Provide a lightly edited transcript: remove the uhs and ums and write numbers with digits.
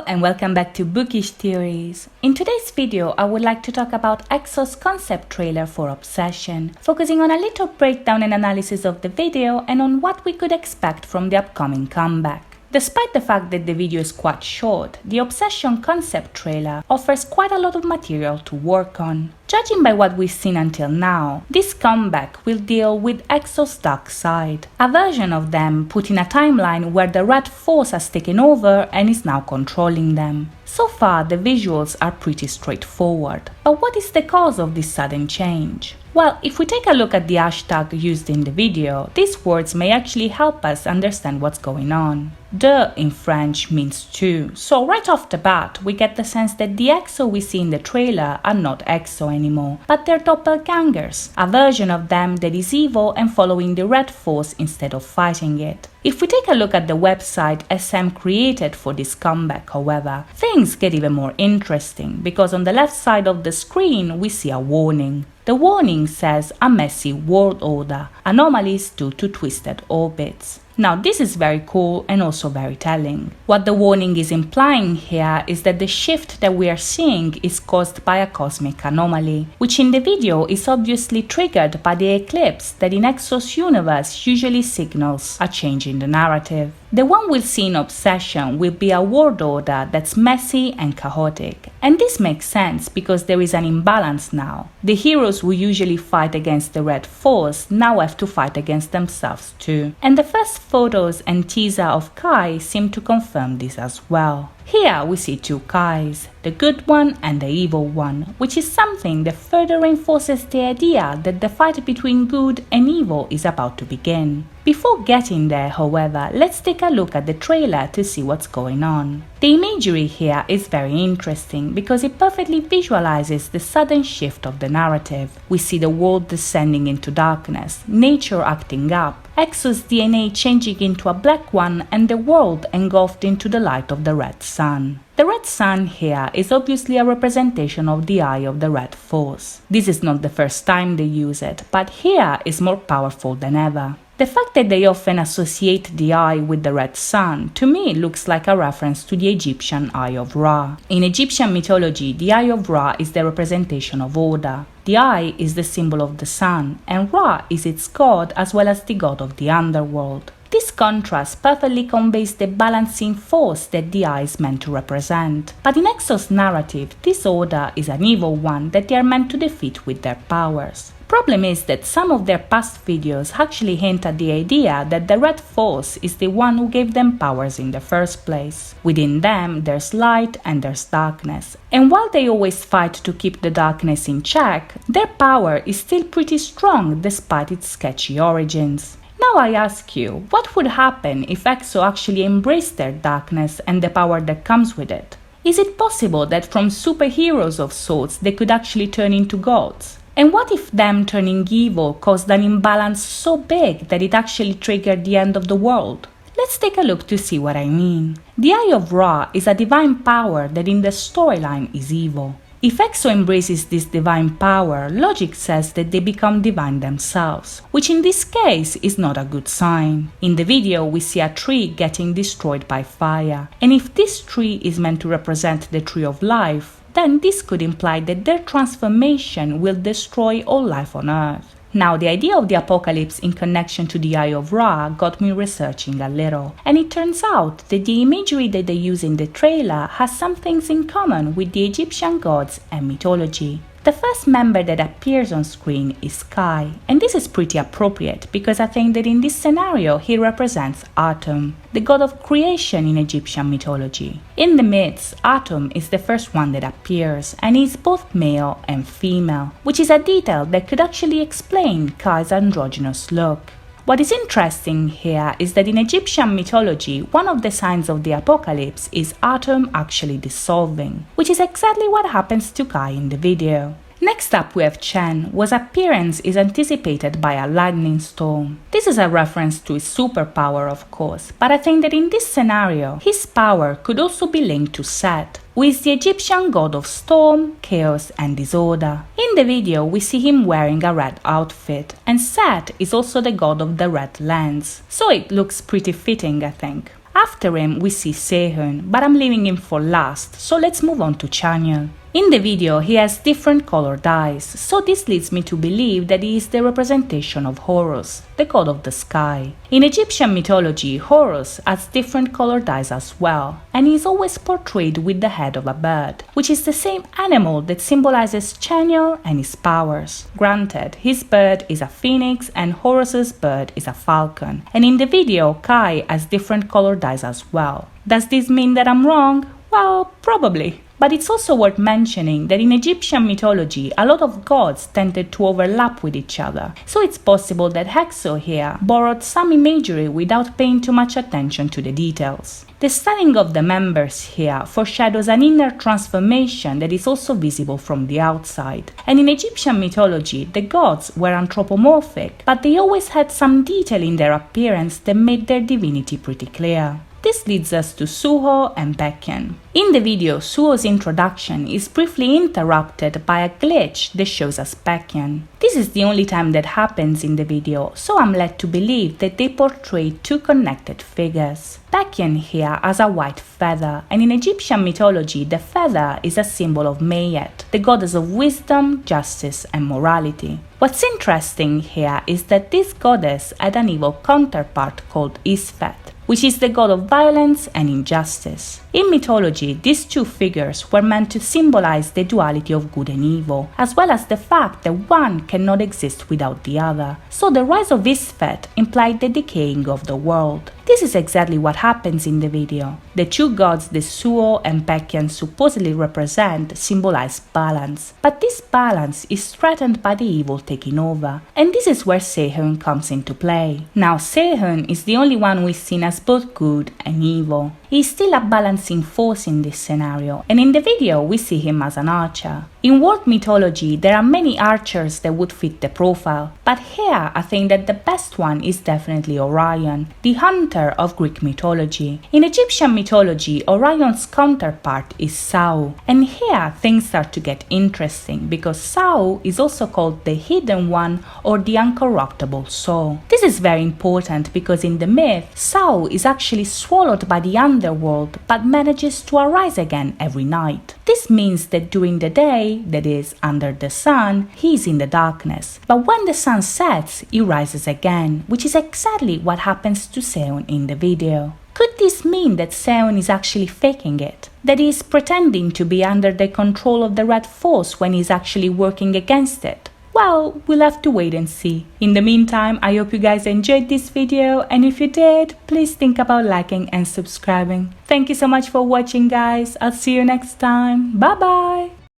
Hello and welcome back to Bookish Theories. In today's video, I would like to talk about EXO's concept trailer for Obsession, focusing on a little breakdown and analysis of the video and on what we could expect from the upcoming comeback. Despite the fact that the video is quite short, the Obsession concept trailer offers quite a lot of material to work on. Judging by what we've seen until now, this comeback will deal with EXO's dark side, a version of them put in a timeline where the Red Force has taken over and is now controlling them. So far, the visuals are pretty straightforward, but what is the cause of this sudden change? Well, if we take a look at the hashtag used in the video, these words may actually help us understand what's going on. De in French means two, so right off the bat we get the sense that the EXO we see in the trailer are not EXO anymore, but they're doppelgangers, a version of them that is evil and following the Red Force instead of fighting it. If we take a look at the website SM created for this comeback, however, things get even more interesting, because on the left side of the screen we see a warning. The warning says a messy world order, anomalies due to twisted orbits. Now this is very cool and also very telling. What the warning is implying here is that the shift that we are seeing is caused by a cosmic anomaly, which in the video is obviously triggered by the eclipse that in EXO's universe usually signals a change in the narrative. The one we'll see in Obsession will be a world order that's messy and chaotic. And this makes sense because there is an imbalance now. The heroes who usually fight against the Red Force now have to fight against themselves too. And the first photos and teaser of Kai seem to confirm this as well. Here we see two Kais, the good one and the evil one, which is something that further reinforces the idea that the fight between good and evil is about to begin. Before getting there, however, let's take a look at the trailer to see what's going on. The imagery here is very interesting because it perfectly visualizes the sudden shift of the narrative. We see the world descending into darkness, nature acting up, EXO's DNA changing into a black one, and the world engulfed into the light of the red sun. The red sun here is obviously a representation of the eye of the Red Force. This is not the first time they use it, but here is more powerful than ever. The fact that they often associate the eye with the red sun, to me looks like a reference to the Egyptian Eye of Ra. In Egyptian mythology, the Eye of Ra is the representation of order. The eye is the symbol of the sun, and Ra is its god as well as the god of the underworld. This contrast perfectly conveys the balancing force that the eye is meant to represent. But in EXO's narrative, this order is an evil one that they are meant to defeat with their powers. Problem is that some of their past videos actually hint at the idea that the Red Force is the one who gave them powers in the first place. Within them, there's light and there's darkness. And while they always fight to keep the darkness in check, their power is still pretty strong despite its sketchy origins. Now I ask you, what would happen if EXO actually embraced their darkness and the power that comes with it? Is it possible that from superheroes of sorts they could actually turn into gods? And what if them turning evil caused an imbalance so big that it actually triggered the end of the world? Let's take a look to see what I mean. The Eye of Ra is a divine power that in the storyline is evil. If EXO embraces this divine power, logic says that they become divine themselves, which in this case is not a good sign. In the video we see a tree getting destroyed by fire, and if this tree is meant to represent the tree of life, then this could imply that their transformation will destroy all life on Earth. Now, the idea of the apocalypse in connection to the Eye of Ra got me researching a little, and it turns out that the imagery that they use in the trailer has some things in common with the Egyptian gods and mythology. The first member that appears on screen is Kai, and this is pretty appropriate because I think that in this scenario he represents Atum, the god of creation in Egyptian mythology. In the myths, Atum is the first one that appears, and he is both male and female, which is a detail that could actually explain Kai's androgynous look. What is interesting here is that in Egyptian mythology, one of the signs of the apocalypse is Atum actually dissolving, which is exactly what happens to Kai in the video. Next up we have Chen, whose appearance is anticipated by a lightning storm. This is a reference to his superpower, of course, but I think that in this scenario, his power could also be linked to Set, who is the Egyptian god of storm, chaos and disorder. In the video we see him wearing a red outfit, and Set is also the god of the red lens, so it looks pretty fitting, I think. After him we see Sehun, but I'm leaving him for last, so let's move on to Chanyeol. In the video he has different colored eyes, so this leads me to believe that he is the representation of Horus, the god of the sky. In Egyptian mythology, Horus has different colored eyes as well, and he is always portrayed with the head of a bird, which is the same animal that symbolizes Chanyeol and his powers. Granted, his bird is a phoenix and Horus's bird is a falcon, and in the video Kai has different colored eyes as well. Does this mean that I'm wrong? Well, probably. But it's also worth mentioning that in Egyptian mythology, a lot of gods tended to overlap with each other, so it's possible that EX-EXO here borrowed some imagery without paying too much attention to the details. The styling of the members here foreshadows an inner transformation that is also visible from the outside. And in Egyptian mythology, the gods were anthropomorphic, but they always had some detail in their appearance that made their divinity pretty clear. This leads us to Suho and Baekhyun. In the video, Suho's introduction is briefly interrupted by a glitch that shows us Baekhyun. This is the only time that happens in the video, so I'm led to believe that they portray two connected figures. Baekhyun here has a white feather, and in Egyptian mythology the feather is a symbol of Mayet, the goddess of wisdom, justice and morality. What's interesting here is that this goddess had an evil counterpart called Isfet, which is the god of violence and injustice. In mythology, these two figures were meant to symbolize the duality of good and evil, as well as the fact that one cannot exist without the other. So the rise of Isfet implied the decaying of the world. This is exactly what happens in the video. The two gods that Suho and Baekhyun supposedly represent symbolize balance, but this balance is threatened by the evil taking over, and this is where Sehun comes into play. Now Sehun is the only one we've seen as both good and evil. He is still a balancing force in this scenario, and in the video we see him as an archer. In world mythology there are many archers that would fit the profile, but here I think that the best one is definitely Orion, the hunter of Greek mythology. In Egyptian mythology, Orion's counterpart is Sau, and here things start to get interesting because Sau is also called the Hidden One or the Uncorruptible Soul. This is very important because in the myth, Sau is actually swallowed by the underworld but manages to arise again every night. This means that during the day, that is, under the sun, he is in the darkness, but when the sun sets, he rises again, which is exactly what happens to Sehun in the video. Could this mean that Sehun is actually faking it? That he is pretending to be under the control of the Red Force when he is actually working against it? Well, we'll have to wait and see. In the meantime, I hope you guys enjoyed this video, and if you did, please think about liking and subscribing. Thank you so much for watching, guys. I'll see you next time. Bye bye!